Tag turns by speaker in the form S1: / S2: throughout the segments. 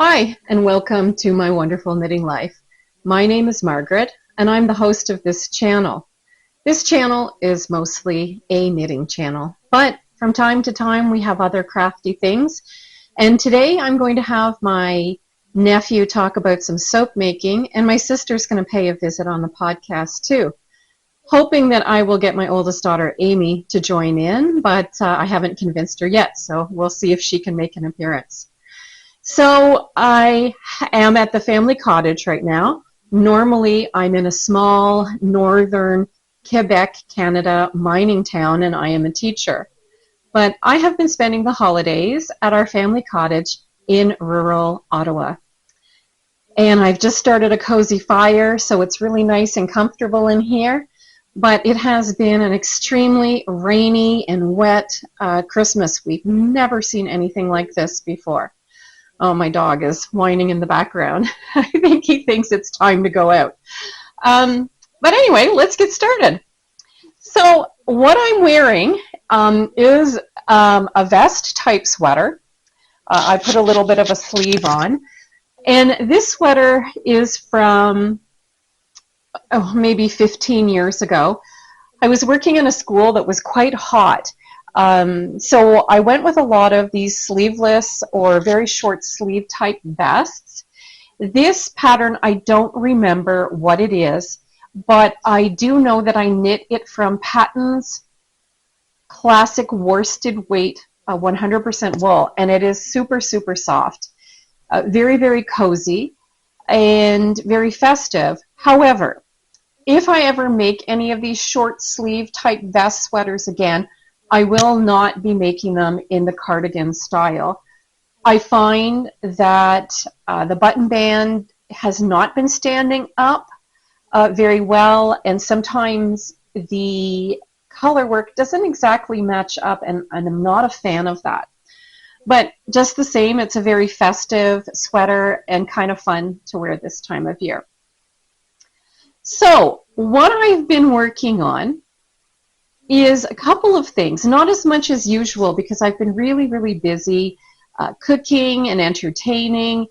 S1: Hi, and welcome to my wonderful knitting life. My name is Margaret, and I'm the host of this channel. This channel is mostly a knitting channel, but from time to time we have other crafty things. And today I'm going to have my nephew talk about some soap making, and my sister's going to pay a visit on the podcast too. Hoping that I will get my oldest daughter, Amy, to join in, but I haven't convinced her yet, so we'll see if she can make an appearance. So I am at the family cottage right now. Normally I'm in a small northern Quebec, Canada mining town, and I am a teacher. But I have been spending the holidays at our family cottage in rural Ottawa. And I've just started a cozy fire, so it's really nice and comfortable in here. But it has been an extremely rainy and wet Christmas. We've never seen anything like this before. Oh, my dog is whining in the background. I think he thinks it's time to go out. But anyway, let's get started. So what I'm wearing is a vest type sweater. I put a little bit of a sleeve on. And this sweater is from maybe 15 years ago. I was working in a school that was quite hot. So I went with a lot of these sleeveless or very short sleeve type vests. This pattern, I don't remember what it is, but I do know that I knit it from Patons Classic Worsted Weight 100% wool, and it is super, super soft. Very, very cozy and very festive. However, if I ever make any of these short sleeve type vest sweaters again, I will not be making them in the cardigan style. I find that the button band has not been standing up very well, and sometimes the color work doesn't exactly match up, and I'm not a fan of that. But just the same, it's a very festive sweater and kind of fun to wear this time of year. So what I've been working on is a couple of things, not as much as usual because I've been really, really busy cooking and entertaining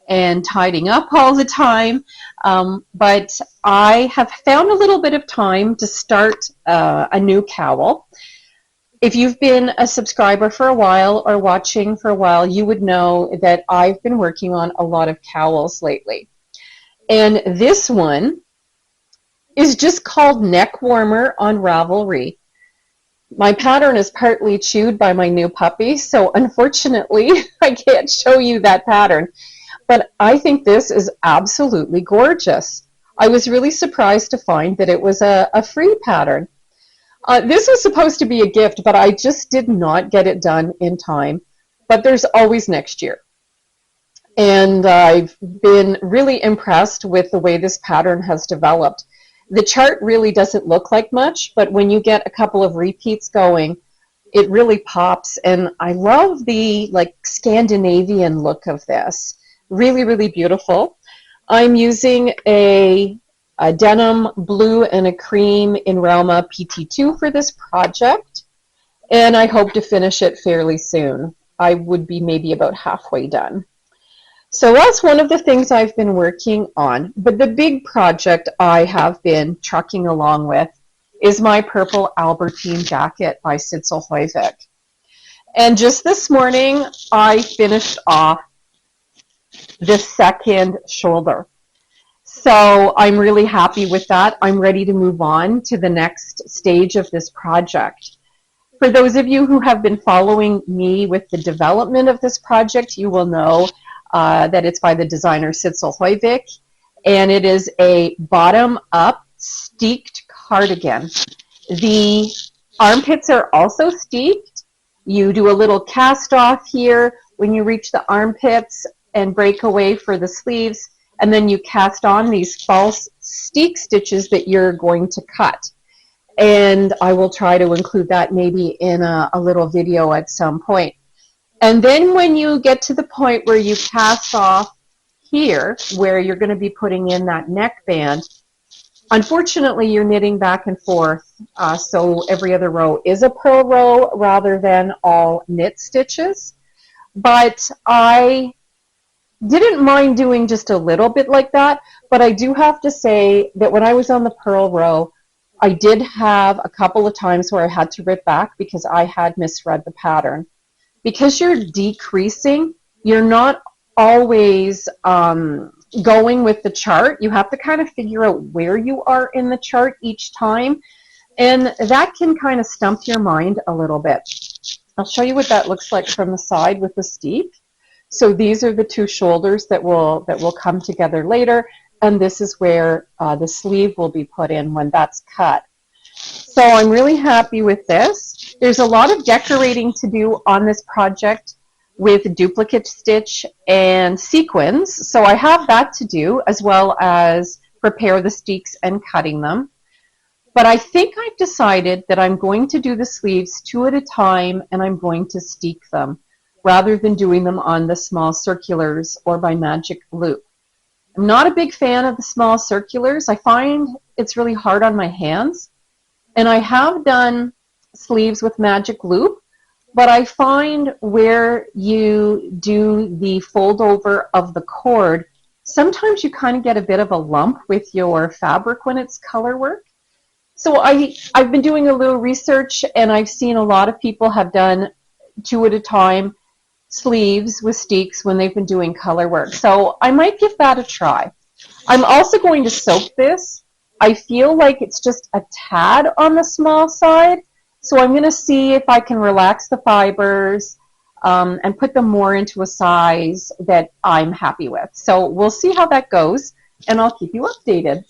S1: and tidying up all the time. But I have found a little bit of time to start a new cowl. If you've been a subscriber for a while or watching for a while, you would know that I've been working on a lot of cowls lately. And this one is just called Neck Warmer on Ravelry. My pattern is partly chewed by my new puppy, so unfortunately I can't show you that pattern. But I think this is absolutely gorgeous. I was really surprised to find that it was a free pattern. This was supposed to be a gift, but I just did not get it done in time. But there's always next year. And I've been really impressed with the way this pattern has developed. The chart really doesn't look like much, but when you get a couple of repeats going, it really pops. And I love the Scandinavian look of this. Really, really beautiful. I'm using a denim blue and a cream in Realma PT2 for this project, and I hope to finish it fairly soon. I would be maybe about halfway done. So that's one of the things I've been working on. But the big project I have been trucking along with is my Purple Albertine Jacket by Sidsel Hoivik. And just this morning, I finished off the second shoulder. So I'm really happy with that. I'm ready to move on to the next stage of this project. For those of you who have been following me with the development of this project, you will know that it's by the designer Sidsel Hoivik, and it is a bottom-up steeked cardigan. The armpits are also steeked. You do a little cast off here when you reach the armpits and break away for the sleeves, and then you cast on these false steek stitches that you're going to cut. And I will try to include that maybe in a little video at some point. And then when you get to the point where you cast off here, where you're going to be putting in that neck band, unfortunately you're knitting back and forth, so every other row is a purl row rather than all knit stitches. But I didn't mind doing just a little bit like that, but I do have to say that when I was on the purl row, I did have a couple of times where I had to rip back because I had misread the pattern. Because you're decreasing, you're not always going with the chart. You have to kind of figure out where you are in the chart each time, and that can kind of stump your mind a little bit. I'll show you what that looks like from the side with the steek. So these are the two shoulders that will come together later, and this is where the sleeve will be put in when that's cut. So I'm really happy with this. There's a lot of decorating to do on this project with duplicate stitch and sequins. So I have that to do, as well as prepare the steeks and cutting them. But I think I've decided that I'm going to do the sleeves 2 at a time, and I'm going to steek them rather than doing them on the small circulars or by magic loop. I'm not a big fan of the small circulars. I find it's really hard on my hands. And I have done sleeves with magic loop, but I find where you do the fold over of the cord, sometimes you kind of get a bit of a lump with your fabric when it's color work. So I've been doing a little research, and I've seen a lot of people have done 2 at a time sleeves with steeks when they've been doing color work. So I might give that a try. I'm also going to soak this. I feel like it's just a tad on the small side, so I'm going to see if I can relax the fibers and put them more into a size that I'm happy with. So we'll see how that goes, and I'll keep you updated.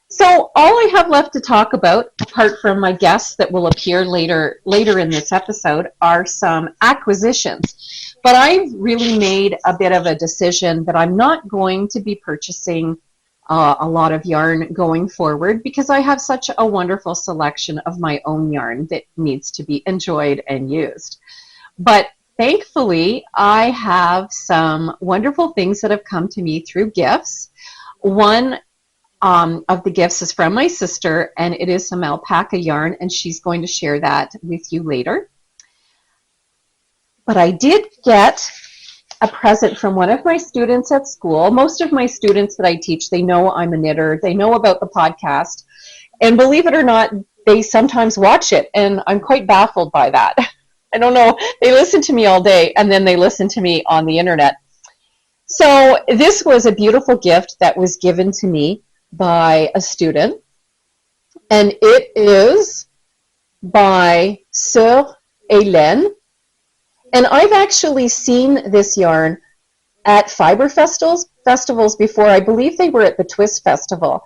S1: So all I have left to talk about, apart from my guests that will appear later in this episode, are some acquisitions. But I've really made a bit of a decision that I'm not going to be purchasing a lot of yarn going forward, because I have such a wonderful selection of my own yarn that needs to be enjoyed and used. But thankfully, I have some wonderful things that have come to me through gifts. One of the gifts is from my sister, and it is some alpaca yarn, and she's going to share that with you later. But I did get a present from one of my students at school. Most of my students that I teach, they know I'm a knitter. They know about the podcast. And believe it or not, they sometimes watch it, and I'm quite baffled by that. I don't know. They listen to me all day, and then they listen to me on the internet. So this was a beautiful gift that was given to me by a student, and it is by Sœur Hélène. And I've actually seen this yarn at fiber festivals before. I believe they were at the Twist Festival.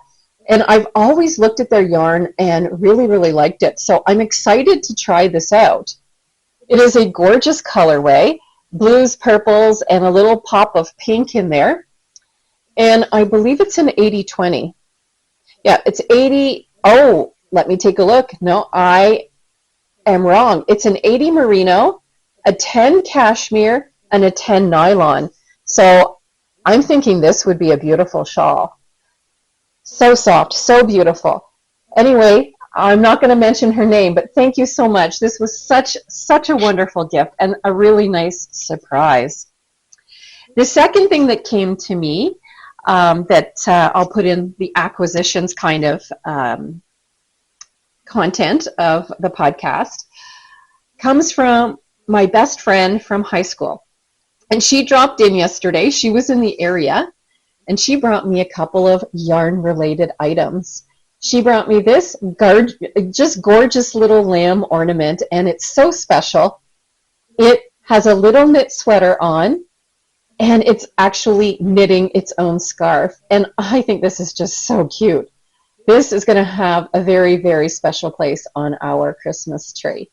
S1: And I've always looked at their yarn and really, really liked it. So I'm excited to try this out. It is a gorgeous colorway, blues, purples, and a little pop of pink in there. And I believe it's an 80-20. Yeah, it's 80. Oh, let me take a look. No, I am wrong. It's an 80 merino, a 10 cashmere, and a 10 nylon. So I'm thinking this would be a beautiful shawl. So soft, so beautiful. Anyway, I'm not going to mention her name, but thank you so much. This was such a wonderful gift and a really nice surprise. The second thing that came to me that I'll put in the acquisitions kind of content of the podcast comes from my best friend from high school. And she dropped in yesterday. She was in the area, and she brought me a couple of yarn-related items. She brought me this just gorgeous little lamb ornament, and it's so special. It has a little knit sweater on, and it's actually knitting its own scarf. And I think this is just so cute. This is going to have a very, very special place on our Christmas tree.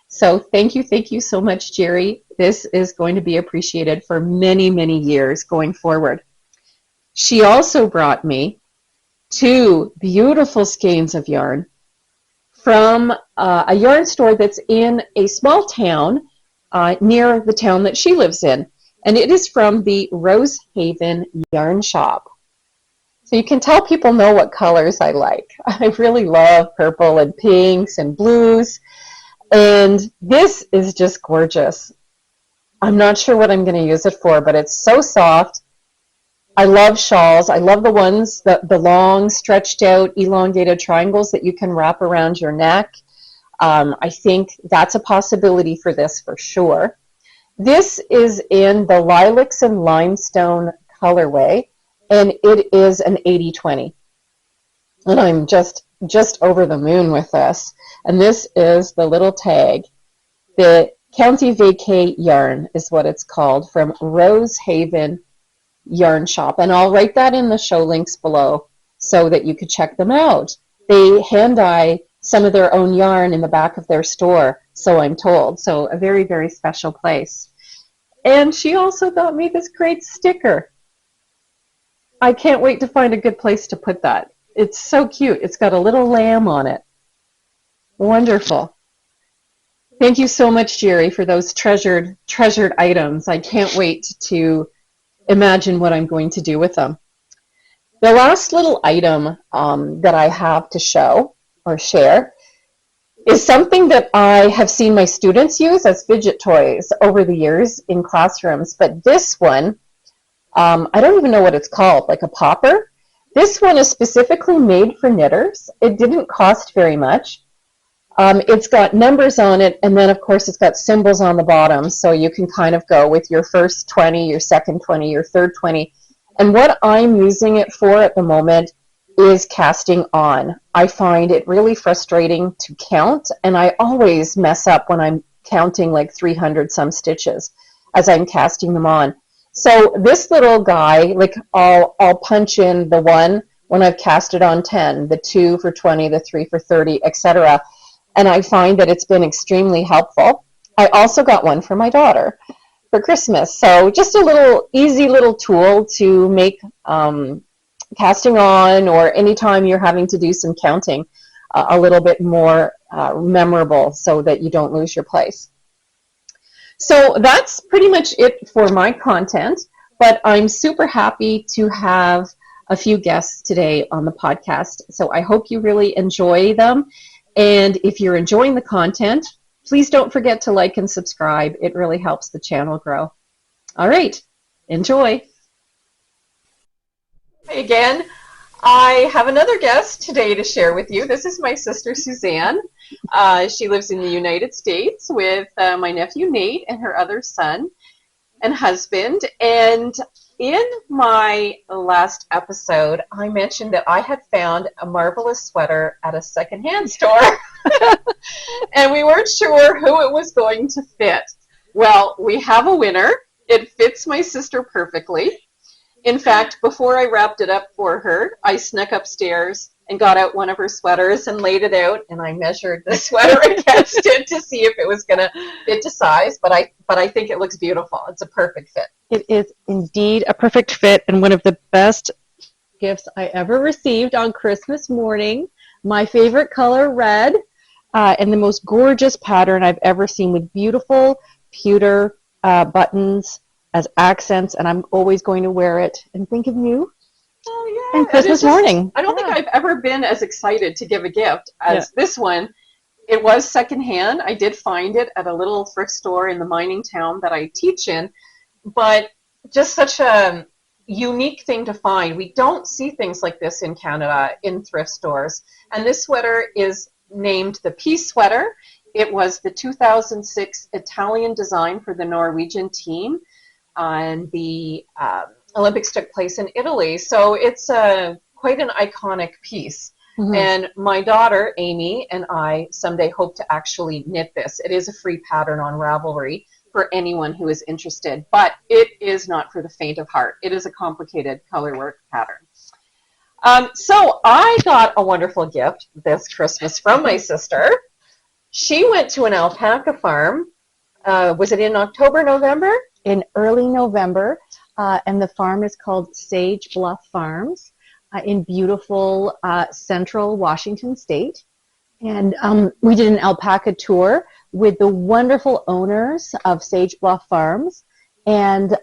S1: So thank you so much, Jerry. This is going to be appreciated for many, many years going forward. She also brought me 2 beautiful skeins of yarn from a yarn store that's in a small town near the town that she lives in. And it is from the Rosehaven Yarn Shop. So you can tell people know what colors I like. I really love purple and pinks and blues. And this is just gorgeous. I'm not sure what I'm going to use it for, but it's so soft. I love shawls. I love the ones, the long, stretched out, elongated triangles that you can wrap around your neck. I think that's a possibility for this for sure. This is in the Lilacs and Limestone colorway, and it is an 80/20. And I'm just over the moon with this. And this is the little tag. The 𝐂𝐀𝐍𝐃 yarn is what it's called, from Rosehaven Yarn Shop. And I'll write that in the show links below so that you could check them out. They hand dye some of their own yarn in the back of their store, so I'm told. So a very, very special place. And she also got me this great sticker. I can't wait to find a good place to put that. It's so cute. It's got a little lamb on it. Wonderful. Thank you so much, Jerry, for those treasured items. I can't wait to imagine what I'm going to do with them. The last little item that I have to show or share is something that I have seen my students use as fidget toys over the years in classrooms. But this one, I don't even know what it's called, like a popper. This one is specifically made for knitters. It didn't cost very much. It's got numbers on it, and then of course it's got symbols on the bottom, so you can kind of go with your first 20, your second 20, your third 20. And what I'm using it for at the moment is casting on. I find it really frustrating to count, and I always mess up when I'm counting like 300 some stitches as I'm casting them on. So this little guy, like I'll punch in the 1 when I've casted on 10, the 2 for 20, the 3 for 30, etc. And I find that it's been extremely helpful. I also got one for my daughter for Christmas. So just a little easy little tool to make casting on, or anytime you're having to do some counting, a little bit more memorable so that you don't lose your place. So that's pretty much it for my content, but I'm super happy to have a few guests today on the podcast. So I hope you really enjoy them. And if you're enjoying the content, please don't forget to like and subscribe. It really helps the channel grow. All right, enjoy. Hi again. I have another guest today to share with you. This is my sister Suzanne. She lives in the United States with my nephew Nate and her other son and husband. And in my last episode, I mentioned that I had found a marvelous sweater at a secondhand store. And we weren't sure who it was going to fit. Well, we have a winner. It fits my sister perfectly. In fact, before I wrapped it up for her, I snuck upstairs and got out one of her sweaters and laid it out, and I measured the sweater against it to see if it was going to fit to size, but I think it looks beautiful. It's a perfect fit.
S2: It is indeed a perfect fit, and one of the best gifts I ever received on Christmas morning. My favorite color, red, and the most gorgeous pattern I've ever seen, with beautiful pewter buttons as accents, and I'm always going to wear it and think of you.
S1: Oh, yeah.
S2: And Christmas morning.
S1: I don't think I've ever been as excited to give a gift as this one. It was secondhand. I did find it at a little thrift store in the mining town that I teach in, but just such a unique thing to find. We don't see things like this in Canada in thrift stores. And this sweater is named the Peace Sweater. It was the 2006 Italian design for the Norwegian team. And the Olympics took place in Italy, so it's quite an iconic piece. Mm-hmm. And my daughter Amy and I someday hope to actually knit this. It is a free pattern on Ravelry for anyone who is interested, but it is not for the faint of heart. It is a complicated colorwork pattern. So I got a wonderful gift this Christmas from my sister. She went to an alpaca farm. Was it in October, November?
S2: In early November, and the farm is called Sage Bluff Farms in beautiful central Washington state. And we did an alpaca tour with the wonderful owners of Sage Bluff Farms, and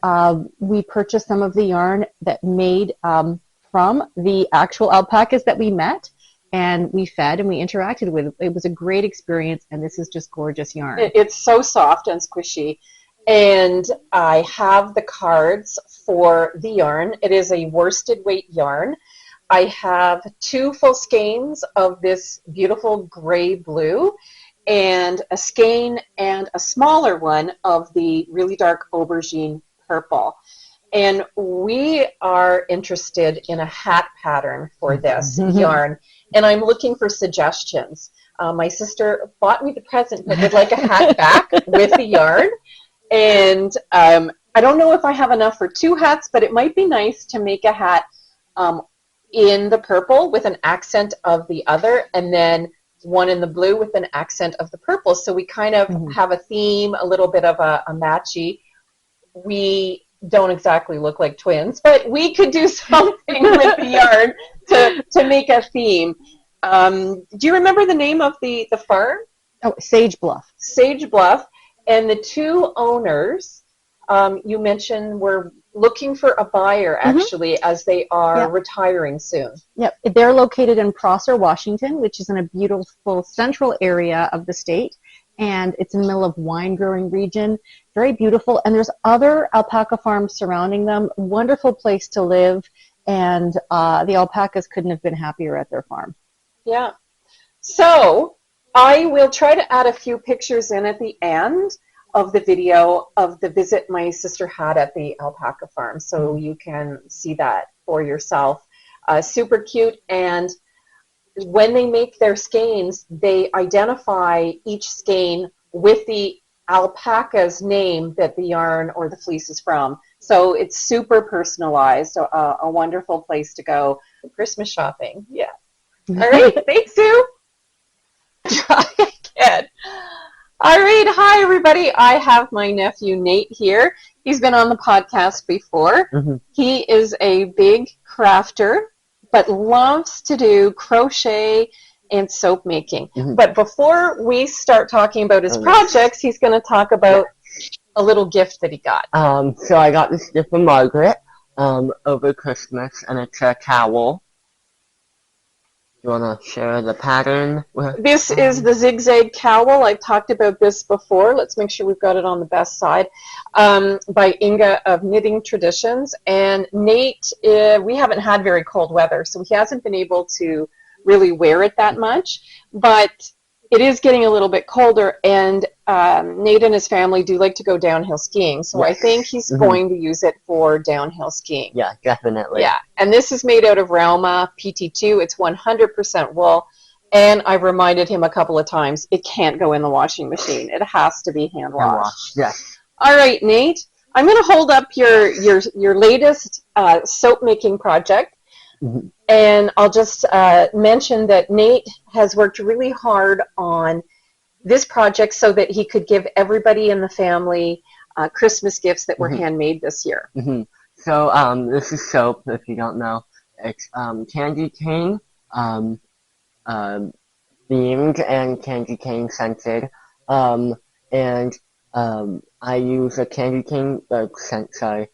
S2: we purchased some of the yarn that made from the actual alpacas that we met, and we fed and we interacted with. It was a great experience, and this is just gorgeous yarn.
S1: It's so soft and squishy. And I have the cards for the yarn. It is a worsted weight yarn. I have 2 full skeins of this beautiful gray blue and a skein and a smaller one of the really dark aubergine purple. And we are interested in a hat pattern for this yarn, and I'm looking for suggestions. My sister bought me the present but would like a hat back with the yarn. And I don't know if I have enough for 2 hats, but it might be nice to make a hat in the purple with an accent of the other, and then one in the blue with an accent of the purple. So we kind of have a theme, a little bit of a matchy. We don't exactly look like twins, but we could do something with the yarn to make a theme. Do you remember the name of the farm?
S2: Oh, Sage Bluff.
S1: Sage Bluff. And the 2 owners, you mentioned, were looking for a buyer, actually, as they are retiring soon.
S2: Yep. They're located in Prosser, Washington, which is in a beautiful central area of the state. And it's in the middle of wine growing region. Very beautiful. And there's other alpaca farms surrounding them. Wonderful place to live. And the alpacas couldn't have been happier at their farm.
S1: Yeah. So I will try to add a few pictures in at the end of the video of the visit my sister had at the alpaca farm, so you can see that for yourself. Super cute. And when they make their skeins, they identify each skein with the alpaca's name that the yarn or the fleece is from. So it's super personalized, a wonderful place to go Christmas shopping. Yeah. All right. Thanks, Sue. Try again. All right. Hi, everybody. I have my nephew, Nate, here. He's been on the podcast before. He is a big crafter, but loves to do crochet and soap making. But before we start talking about his projects, he's going to talk about a little gift that he got.
S3: So I got this gift from Margaret over Christmas, and it's a cowl. You want to share the pattern?
S1: This is the Zigzag cowl. I've talked about this before. Let's make sure we've got it on the best side. By Inge of Knitting Traditions. And Nate, we haven't had very cold weather, so he hasn't been able to really wear it that much. But it is getting a little bit colder, and Nate and his family do like to go downhill skiing. So I think he's going to use it for downhill skiing.
S3: Yeah, definitely.
S1: Yeah, and this is made out of Rauma PT2. It's 100% wool. And I've reminded him a couple of times, it can't go in the washing machine. It has to be hand washed.
S3: Yes.
S1: All right, Nate, I'm going to hold up your latest soap making project. And I'll just mention that Nate has worked really hard on this project so that he could give everybody in the family Christmas gifts that were handmade this year.
S3: So this is soap, if you don't know. It's candy cane themed and candy cane scented. And I use a candy cane scent, sorry.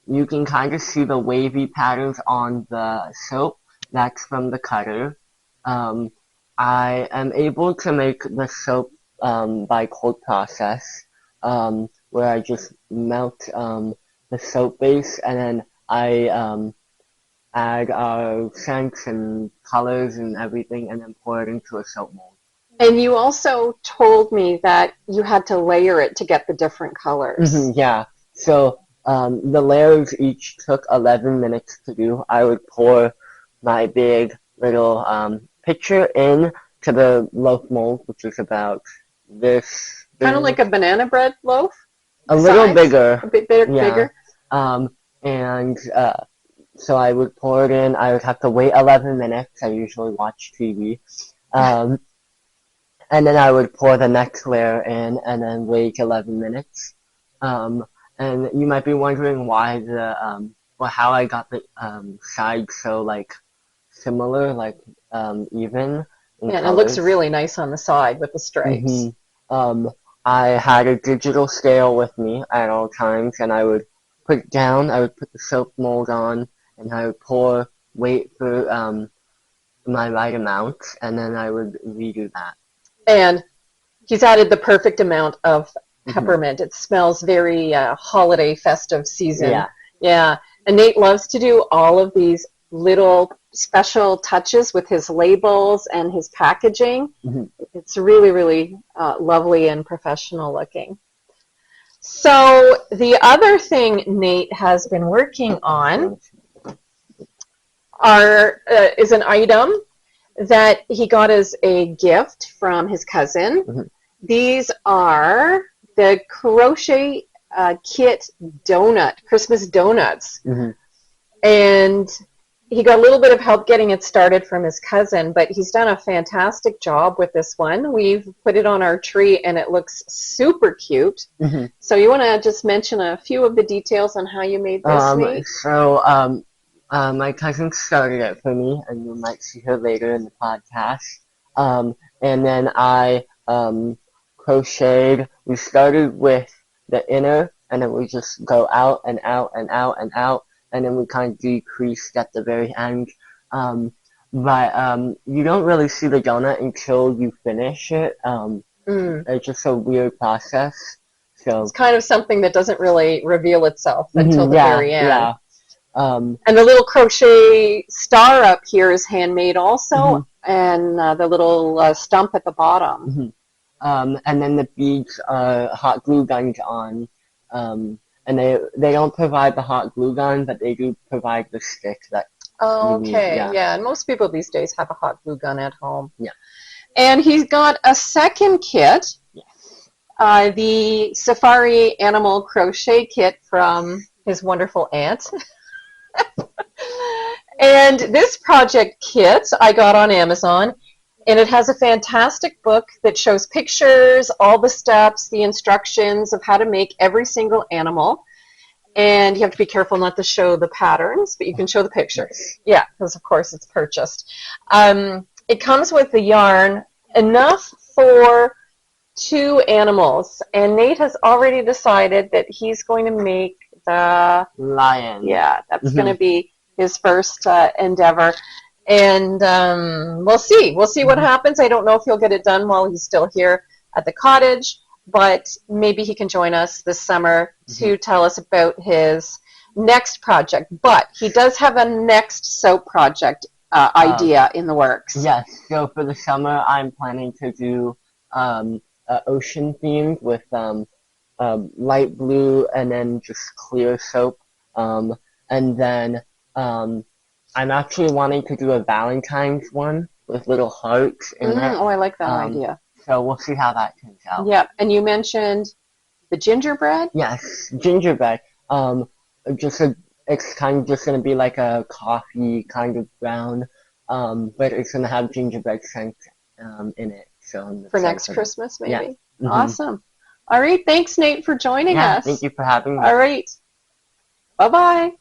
S3: You can kind of see the wavy patterns on the soap. That's from the cutter. I am able to make the soap by cold process, where I just melt the soap base, and then I add scents and colors and everything, and then pour it into a soap mold.
S1: And you also told me that you had to layer it to get the different colors.
S3: Yeah. So the layers each took 11 minutes to do. I would pour my big little picture in to the loaf mold, which is about this.
S1: Kind of like a banana bread loaf?
S3: A little bigger.
S1: A bit bigger?
S3: And so I would pour it in. I would have to wait 11 minutes. I usually watch TV. And then I would pour the next layer in and then wait 11 minutes. And you might be wondering why how I got the sides so like similar, like even.
S1: Yeah, and it looks really nice on the side with the stripes.
S3: I had a digital scale with me at all times, and I would put it down. I would put the soap mold on, and I would wait for my right amount, and then I would redo that.
S1: And he's added the perfect amount of peppermint. It smells very holiday, festive season.
S3: Yeah.
S1: Yeah. And Nate loves to do all of these little special touches with his labels and his packaging. It's really, really lovely and professional looking. So the other thing Nate has been working on is an item that he got as a gift from his cousin. These are the Crochet Kit Christmas donuts. And he got a little bit of help getting it started from his cousin, but he's done a fantastic job with this one. We've put it on our tree, and it looks super cute. So you want to just mention a few of the details on how you made this, Nate?
S3: So my cousin started it for me, and you might see her later in the podcast. And then I crocheted. We started with the inner, and then we just go out and out and out and out. And then we kind of decreased at the very end. But you don't really see the donut until you finish it. It's just a weird process. So
S1: it's kind of something that doesn't really reveal itself until the very end.
S3: Yeah.
S1: And the little crochet star up here is handmade also, and the little stump at the bottom.
S3: And then the beads are hot glue gunned on. And they don't provide the hot glue gun, but they do provide the stick that you need.
S1: Yeah. And most people these days have a hot glue gun at home.
S3: Yeah.
S1: And he's got a second kit, the Safari Animal Crochet Kit from his wonderful aunt. And this project kit I got on Amazon, and it has a fantastic book that shows pictures, all the steps, the instructions of how to make every single animal. And you have to be careful not to show the patterns, but you can show the pictures. Yeah, because of course it's purchased. It comes with the yarn, enough for 2 animals. And Nate has already decided that he's going to make the
S3: lion.
S1: Yeah, that's going to be his first endeavor. And we'll see. We'll see what happens. I don't know if he'll get it done while he's still here at the cottage, but maybe he can join us this summer to tell us about his next project. But he does have a next soap project idea in the works.
S3: Yes. So for the summer, I'm planning to do ocean themed with light blue and then just clear soap. And then I'm actually wanting to do a Valentine's one with little hearts in it.
S1: Oh, I like that idea.
S3: So we'll see how that turns out.
S1: Yeah, and you mentioned the gingerbread?
S3: Yes, gingerbread. It's kind of just going to be like a coffee kind of brown, but it's going to have gingerbread scent in it. So
S1: for next Christmas, maybe?
S3: Yeah.
S1: Awesome. All right, thanks, Nate, for joining us.
S3: Thank you for having me.
S1: All right. Bye-bye.